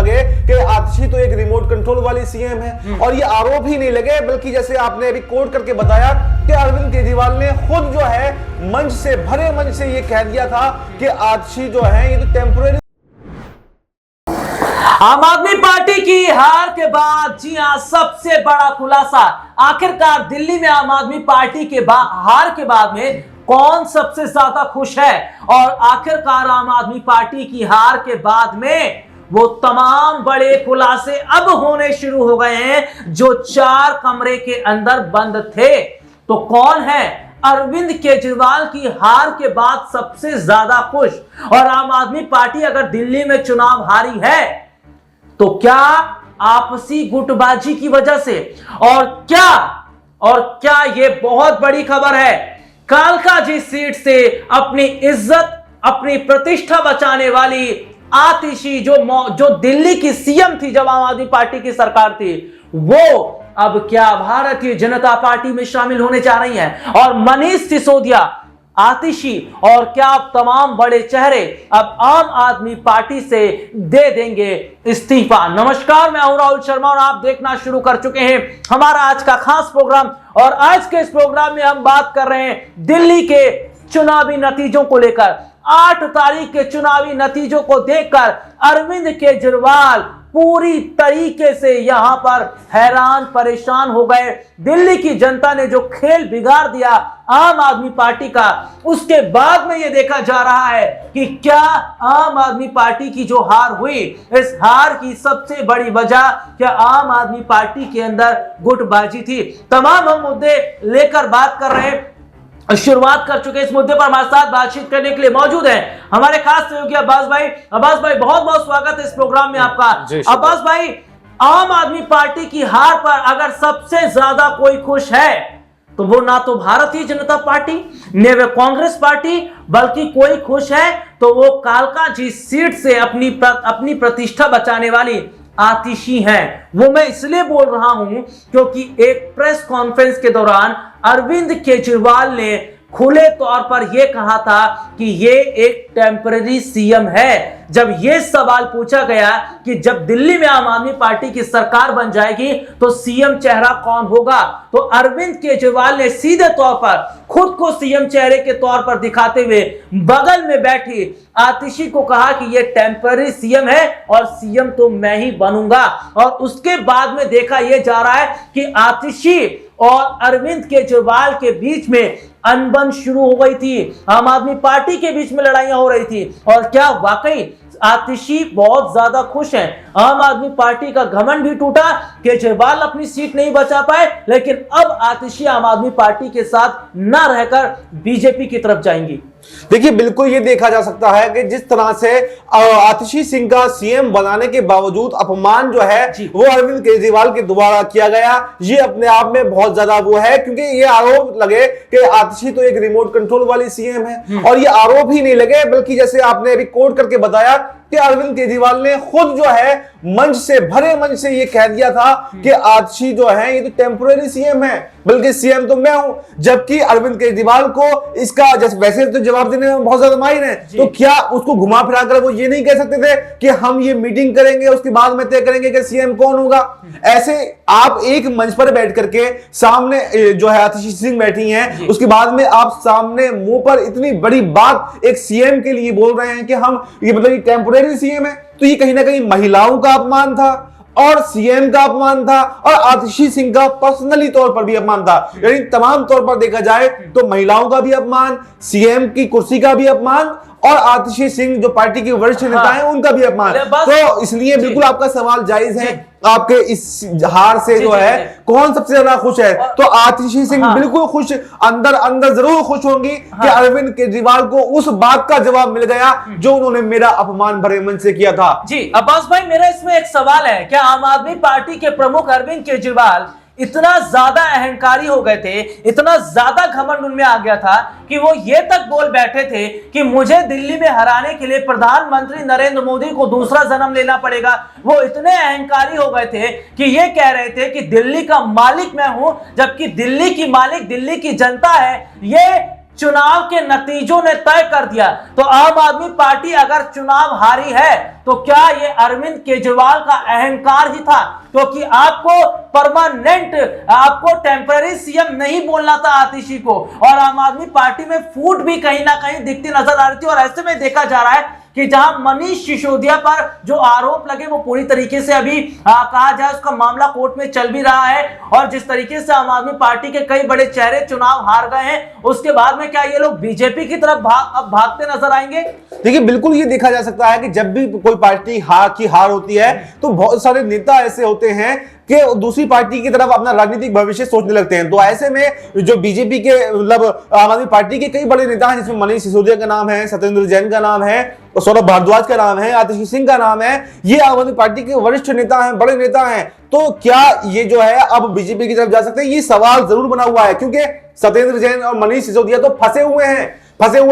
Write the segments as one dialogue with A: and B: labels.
A: लगे कि आतिशी तो एक रिमोट कंट्रोल वाली सीएम है, और ये आरोप ही नहीं लगे बल्कि जैसे आपने अभी कोट करके बताया कि अरविंद केजरीवाल ने खुद जो है मंच से, भरे मंच से ये कह दिया था कि आतिशी जो है ये तो टेम्परेरी।
B: आम आदमी पार्टी की हार के बाद, जी हां, सबसे बड़ा खुलासा। आखिरकार दिल्ली में आम आदमी पार्टी के हार के बाद में कौन सबसे ज्यादा खुश है, और आखिरकार आम आदमी पार्टी की हार के बाद में वो तमाम बड़े खुलासे अब होने शुरू हो गए हैं जो 4 कमरे के अंदर बंद थे। तो कौन है अरविंद केजरीवाल की हार के बाद सबसे ज्यादा खुश, और आम आदमी पार्टी अगर दिल्ली में चुनाव हारी है तो क्या आपसी गुटबाजी की वजह से, और क्या ये बहुत बड़ी खबर है, कालकाजी सीट से अपनी इज्जत, अपनी प्रतिष्ठा बचाने वाली आतिशी जो दिल्ली की सीएम थी जब आम आदमी पार्टी की सरकार थी, वो अब क्या भारतीय जनता पार्टी में शामिल होने जा रही हैं, और मनीष सिसोदिया, आतिशी और क्या तमाम बड़े चेहरे अब आम आदमी पार्टी से दे देंगे इस्तीफा। नमस्कार, मैं हूं राहुल शर्मा और आप देखना शुरू कर चुके हैं हमारा आज का खास प्रोग्राम, और आज के इस प्रोग्राम में हम बात कर रहे हैं दिल्ली के चुनावी नतीजों को लेकर। 8 तारीख के चुनावी नतीजों को देखकर अरविंद केजरीवाल पूरी तरीके से यहां पर हैरान परेशान हो गए। दिल्ली की जनता ने जो खेल बिगाड़ दिया आम आदमी पार्टी का, उसके बाद में यह देखा जा रहा है कि क्या आम आदमी पार्टी की जो हार हुई, इस हार की सबसे बड़ी वजह क्या आम आदमी पार्टी के अंदर गुटबाजी थी। तमाम हम मुद्दे लेकर बात कर रहे हैं। शुरुआत कर चुके इस मुद्दे पर हमारे साथ बातचीत करने के लिए मौजूद हैं हमारे खास सहयोगी अब्बास भाई। अब्बास भाई, बहुत बहुत स्वागत है इस प्रोग्राम में आपका। अब्बास भाई, आम आदमी पार्टी की हार पर अगर सबसे ज्यादा कोई खुश है तो वो ना तो भारतीय जनता पार्टी न वे कांग्रेस पार्टी, बल्कि कोई खुश है तो वो कालकाजी सीट से अपनी प्रतिष्ठा बचाने वाली आतिशी हैं। वो मैं इसलिए बोल रहा हूं क्योंकि एक प्रेस कॉन्फ्रेंस के दौरान अरविंद केजरीवाल ने खुले तौर पर यह कहा था कि ये एक टेम्पररी सीएम है। जब यह सवाल पूछा गया कि जब दिल्ली में आम आदमी पार्टी की सरकार बन जाएगी तो सीएम चेहरा कौन होगा, तो अरविंद केजरीवाल ने सीधे तौर पर खुद को सीएम चेहरे के तौर पर दिखाते हुए बगल में बैठी आतिशी को कहा कि यह टेम्पररी सीएम है और सीएम तो मैं ही बनूंगा। और उसके बाद में देखा यह जा रहा है कि आतिशी और अरविंद केजरीवाल के बीच में अनबन शुरू हो गई थी, आम आदमी पार्टी के बीच में लड़ाइयां हो रही थी। और क्या वाकई आतिशी बहुत ज्यादा खुश हैं? आम आदमी पार्टी का घमंड भी टूटा, केजरीवाल अपनी सीट नहीं बचा पाए, लेकिन अब आतिशी आम आदमी पार्टी के साथ न रहकर बीजेपी की तरफ जाएंगी।
A: देखिए, बिल्कुल ये देखा जा सकता है कि जिस तरह से आतिशी सिंह का सीएम बनाने के बावजूद अपमान जो है वो अरविंद केजरीवाल के द्वारा किया गया, ये अपने आप में बहुत ज्यादा वो है, क्योंकि ये आरोप लगे कि आतिशी तो एक रिमोट कंट्रोल वाली सीएम है, और ये आरोप ही नहीं लगे बल्कि जैसे आपने अभी कोट करके बताया कि अरविंद केजरीवाल ने खुद जो है मंच से, भरे मंच से ये कह दिया था कि आतिशी जो है ये तो टेम्परेरी सीएम है, बल्कि सीएम तो मैं हूं। जबकि अरविंद केजरीवाल को इसका वैसे तो जवाब देने में बहुत ज्यादा माहिर है, तो क्या उसको घुमा फिरा कर वो ये नहीं कह सकते थे कि हम ये मीटिंग करेंगे, उसके बाद में तय करेंगे कि सीएम कौन होगा। ऐसे आप एक मंच पर बैठ करके सामने जो है आतिशी सिंह बैठी हैं, उसके बाद में आप सामने मुंह पर इतनी बड़ी बात एक सीएम के लिए बोल रहे हैं कि हम ये मतलब टेम्परेरी सीएम है, तो ये कहीं ना कहीं महिलाओं का अपमान था और सीएम का अपमान था और आतिशी सिंह का पर्सनली तौर पर भी अपमान था। यानी तमाम तौर पर देखा जाए तो महिलाओं का भी अपमान, सीएम की कुर्सी का भी अपमान और आतिशी सिंह जो पार्टी के वरिष्ठ नेता हैं उनका भी अपमान। तो इसलिए बिल्कुल आपका सवाल जायज है, आपके इस हार से जो है कौन सबसे ज्यादा खुश है, तो आतिशी सिंह बिल्कुल खुश, अंदर अंदर जरूर खुश होंगी कि अरविंद केजरीवाल को उस बात का जवाब मिल गया जो उन्होंने मेरा अपमान भरे मन से किया था।
B: जी अब्बास भाई, मेरा इसमें एक सवाल है, क्या आम आदमी पार्टी के प्रमुख अरविंद केजरीवाल इतना ज्यादा अहंकारी हो गए थे, इतना ज्यादा घमंड उनमें आ गया था कि वो ये तक बोल बैठे थे कि मुझे दिल्ली में हराने के लिए प्रधानमंत्री नरेंद्र मोदी को दूसरा जन्म लेना पड़ेगा। वो इतने अहंकारी हो गए थे कि ये कह रहे थे कि दिल्ली का मालिक मैं हूं, जबकि दिल्ली की मालिक दिल्ली की जनता है। ये चुनाव के नतीजों ने तय कर दिया। तो आम आदमी पार्टी अगर चुनाव हारी है तो क्या ये अरविंद केजरीवाल का अहंकार ही था? क्योंकि आपको परमानेंट, आपको टेम्पररी सीएम नहीं बोलना था आतिशी को, और आम आदमी पार्टी में फूट भी कहीं ना कहीं दिखती नजर आ रही थी। और ऐसे में देखा जा रहा है कि जहां मनीष सिसोदिया पर जो आरोप लगे वो पूरी तरीके से अभी कहा जाए उसका मामला कोर्ट में चल भी रहा है, और जिस तरीके से आम आदमी पार्टी के कई बड़े चेहरे चुनाव हार गए हैं, उसके बाद में क्या ये लोग बीजेपी की तरफ अब भागते नजर आएंगे?
A: देखिए, बिल्कुल ये देखा जा सकता है कि जब भी कोई पार्टी हार होती है तो बहुत सारे नेता ऐसे होते हैं कि दूसरी पार्टी की तरफ अपना राजनीतिक भविष्य सोचने लगते हैं। तो ऐसे में जो बीजेपी के मतलब आम आदमी पार्टी के कई बड़े नेता हैं, जिसमें मनीष सिसोदिया का नाम है, सत्येंद्र जैन का नाम है, सौरभ भारद्वाज का नाम है, आतिशी सिंह का नाम है, ये आम आदमी पार्टी के वरिष्ठ नेता हैं, बड़े नेता हैं। तो क्या ये जो है अब बीजेपी की तरफ जा सकते हैं? ये सवाल जरूर बना हुआ है, क्योंकि सत्येंद्र जैन और मनीष सिसोदिया तो फंसे हुए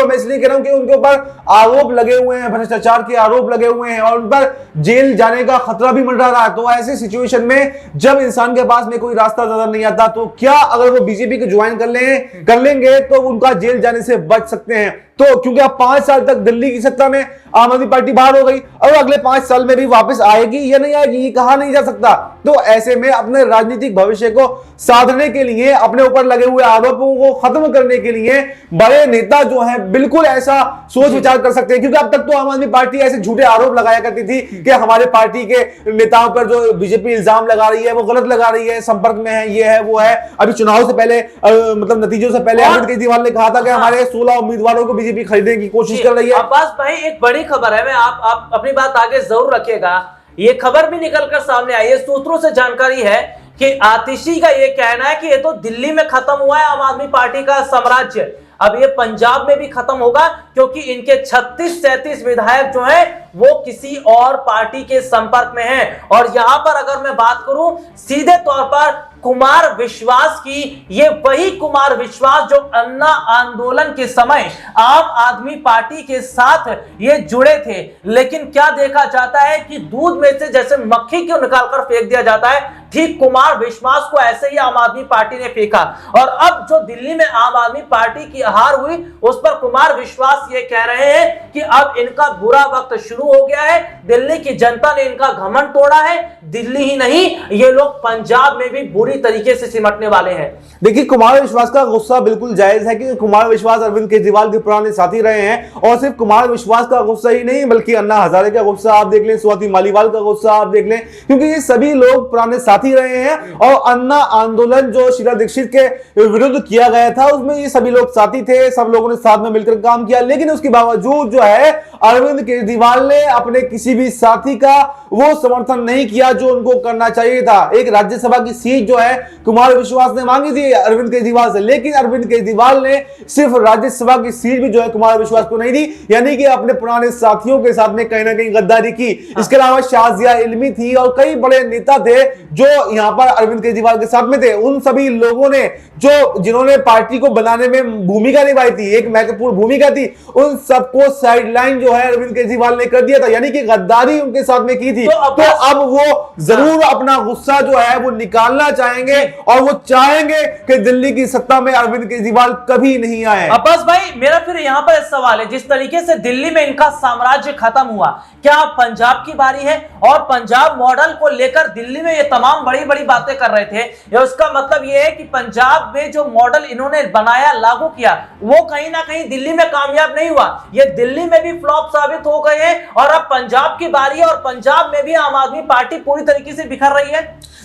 A: मैं इसलिए कह रहा हूं कि उनके ऊपर आरोप लगे हुए हैं, भ्रष्टाचार के आरोप लगे हुए हैं, और उन पर जेल जाने का खतरा भी मंडरा रहा है। तो ऐसे सिचुएशन में जब इंसान के पास में कोई रास्ता नजर नहीं आता, तो क्या अगर वो बीजेपी को ज्वाइन कर लेंगे तो उनका जेल जाने से बच सकते हैं? तो क्योंकि अब 5 साल तक दिल्ली की सत्ता में आम आदमी पार्टी बाहर हो गई, और अगले 5 साल में भी वापस आएगी या नहीं आएगी ये कहा नहीं जा सकता। तो ऐसे में अपने राजनीतिक भविष्य को साधने के लिए, अपने ऊपर लगे हुए आरोपों को खत्म करने के लिए बड़े नेता जो हैं बिल्कुल ऐसा सोच विचार कर सकते हैं। क्योंकि अब तक तो आम आदमी पार्टी ऐसे झूठे आरोप लगाया करती थी कि हमारे पार्टी के नेताओं पर जो बीजेपी इल्जाम लगा रही है वो गलत लगा रही है, संपर्क में है, ये है वो है। अभी चुनाव से पहले मतलब नतीजों से पहले अरविंद केजरीवाल ने कहा था कि हमारे 16 उम्मीदवारों को बीजेपी खरीदने की कोशिश कर रही है।
B: अब्बास भाई, एक बड़ी खबर है, मैं आप अपनी बात आगे जरूर रखिएगा। ये खबर भी निकलकर सामने आई है, सूत्रों से जानकारी है कि आतिशी का ये कहना है कि ये तो दिल्ली में खत्म हुआ है आम आदमी पार्टी का साम्राज्य, अब ये पंजाब में भी खत्म होगा, क्योंकि इनके 36-37 विधायक जो हैं वो किसी और पार्टी के संपर्क में हैं। और यहां पर अगर मैं बात करूं सीधे तौर पर कुमार विश्वास की, ये वही कुमार विश्वास जो अन्ना आंदोलन के समय आम आदमी पार्टी के साथ ये जुड़े थे, लेकिन क्या देखा जाता है कि दूध में से जैसे मक्खी को निकालकर फेंक दिया जाता है, ठीक कुमार विश्वास को ऐसे ही आम आदमी पार्टी ने फेंका। और अब जो दिल्ली में आम आदमी पार्टी की हार हुई उस पर कुमार विश्वास ये कह रहे हैं कि अब इनका बुरा वक्त शुरू हो गया है, दिल्ली की जनता ने इनका घमंड तोड़ा है, दिल्ली ही नहीं ये लोग पंजाब में भी बुरी तरीके से सिमटने वाले हैं।
A: देखिए, कुमार विश्वास का गुस्सा बिल्कुल जायज है, क्योंकि कुमार विश्वास अरविंद केजरीवाल के पुराने साथी रहे हैं। और सिर्फ कुमार विश्वास का गुस्सा ही नहीं, बल्कि अन्ना हजारे का गुस्सा आप देख लें, स्वाति मालीवाल का गुस्सा आप देख लें, क्योंकि ये सभी लोग पुराने साथी रहे हैं। और अन्ना आंदोलन जो शीला दीक्षित के विरुद्ध किया गया था उसमें ये सभी लोग साथी थे, सब लोगों ने साथ में मिलकर काम किया। लेकिन उसके बावजूद जो है अरविंद केजरीवाल ने अपने किसी भी साथी का वो समर्थन नहीं किया जो उनको करना चाहिए था। एक राज्यसभा की सीट जो है कुमार विश्वास ने मांगी थी अरविंद केजरीवाल से, लेकिन अरविंद केजरीवाल ने सिर्फ राज्यसभा की सीट भी जो है कुमार विश्वास को नहीं दी, यानी कि अपने पुराने साथियों के साथ में कहीं ना कहीं गद्दारी की। इसके अलावा शाजिया इल्मी थी और कई बड़े नेता थे जो यहां पर अरविंद केजरीवाल के साथ में थे। उन सभी लोगों ने जिन्होंने पार्टी को बनाने में भूमिका निभाई थी, एक महत्वपूर्ण भूमिका थी, उन सबको साइडलाइन जो है अरविंद केजरीवाल ने कर दिया था, यानी कि गद्दारी उनके साथ में की थी। तो अब वो जरूर अपना गुस्सा जो है वो निकालना चाहेंगे और वो चाहेंगे कि दिल्ली की सत्ता में अरविंद केजरीवाल कभी नहीं आए।
B: अब्बास भाई, मेरा फिर यहां पर सवाल है, जिस तरीके से दिल्ली में इनका साम्राज्य खत्म हुआ, क्या पंजाब की बारी है? और पंजाब मॉडल को लेकर दिल्ली में ये तमाम बड़ी बड़ी बातें कर रहे थे, या उसका मतलब ये है कि पंजाब में जो मॉडल इन्होंने बनाया, लागू किया, वो कहीं ना कहीं दिल्ली में कामयाब नहीं हुआ, ये दिल्ली में भी फ्लॉप साबित हो गए हैं और अब पंजाब की बारी है और पंजाब में भी आम आदमी पार्टी पूरी तरीके से बिखर रही है।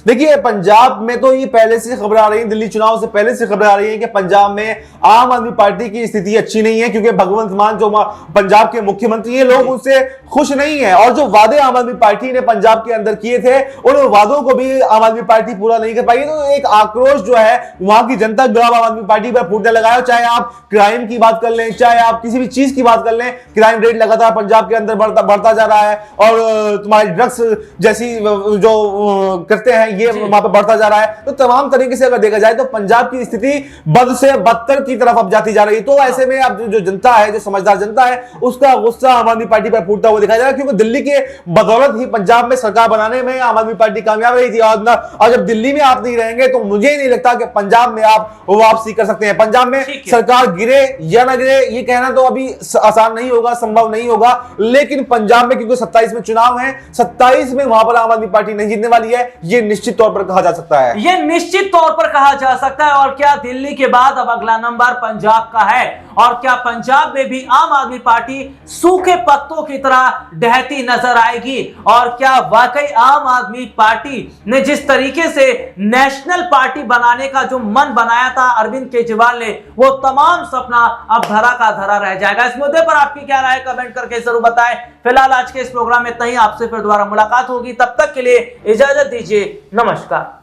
A: देखिए, पंजाब में तो ये पहले से खबर आ रही है, दिल्ली चुनाव से पहले से खबर आ रही है कि पंजाब में आम आदमी पार्टी की स्थिति अच्छी नहीं है, क्योंकि भगवंत मान जो पंजाब के मुख्यमंत्री हैं, लोग उनसे खुश नहीं है। और जो वादे आम आदमी पार्टी ने पंजाब के अंदर किए थे उन वादों को भी आम आदमी पार्टी पूरा नहीं कर पाई। तो एक आक्रोश जो है वहां की जनता गुलाब आम आदमी पार्टी पर फूटने लगा है। चाहे आप क्राइम की बात कर लें, चाहे आप किसी भी चीज की बात कर लें, क्राइम रेट लगातार पंजाब के अंदर बढ़ता जा रहा है और तुम्हारे ड्रग्स जैसी जो करते हैं ये वहां पर बढ़ता जा रहा है। तो तमाम तरीके से अगर देखा जाए तो पंजाब की स्थिति बद से बदतर की तरफ अब जाती जा रही है। तो ऐसे में अब जो जनता है, जो समझदार जनता है, उसका गुस्सा आम आदमी पार्टी पर फूटता हुआ दिखाई जा रहा है, क्योंकि दिल्ली के बदौलत ही पंजाब में सरकार बनाने में आम आदमी पार्टी कामयाब रही थी। और जब दिल्ली में आप नहीं रहेंगे तो मुझे नहीं लगता कि पंजाब में आप वापसी कर सकते हैं। पंजाब में सरकार गिरे या ना गिरे ये कहना तो अभी आसान नहीं होगा, संभव नहीं होगा, लेकिन पंजाब में क्योंकि 27 में चुनाव है, 27 में वहां पर आम आदमी पार्टी नहीं जीतने वाली है, यह निश्चित तौर पर कहा जा सकता है।
B: यह निश्चित तौर पर कहा जा सकता है। और क्या दिल्ली के बाद अब अगला नंबर पंजाब का है, और क्या पंजाब में भी आम आदमी पार्टी सूखे पत्तों की तरह ढहती नजर आएगी? और क्या वाकई आम आदमी पार्टी ने जिस तरीके से नेशनल पार्टी बनाने का जो मन बनाया था अरविंद केजरीवाल ने, वो तमाम सपना अब धरा का धरा रह जाएगा? इस मुद्दे पर आपकी क्या राय कमेंट करके जरूर बताएं। फिलहाल आज के इस प्रोग्राम में इतना ही, आपसे फिर दोबारा मुलाकात होगी, तब तक के लिए इजाजत दीजिए, नमस्कार।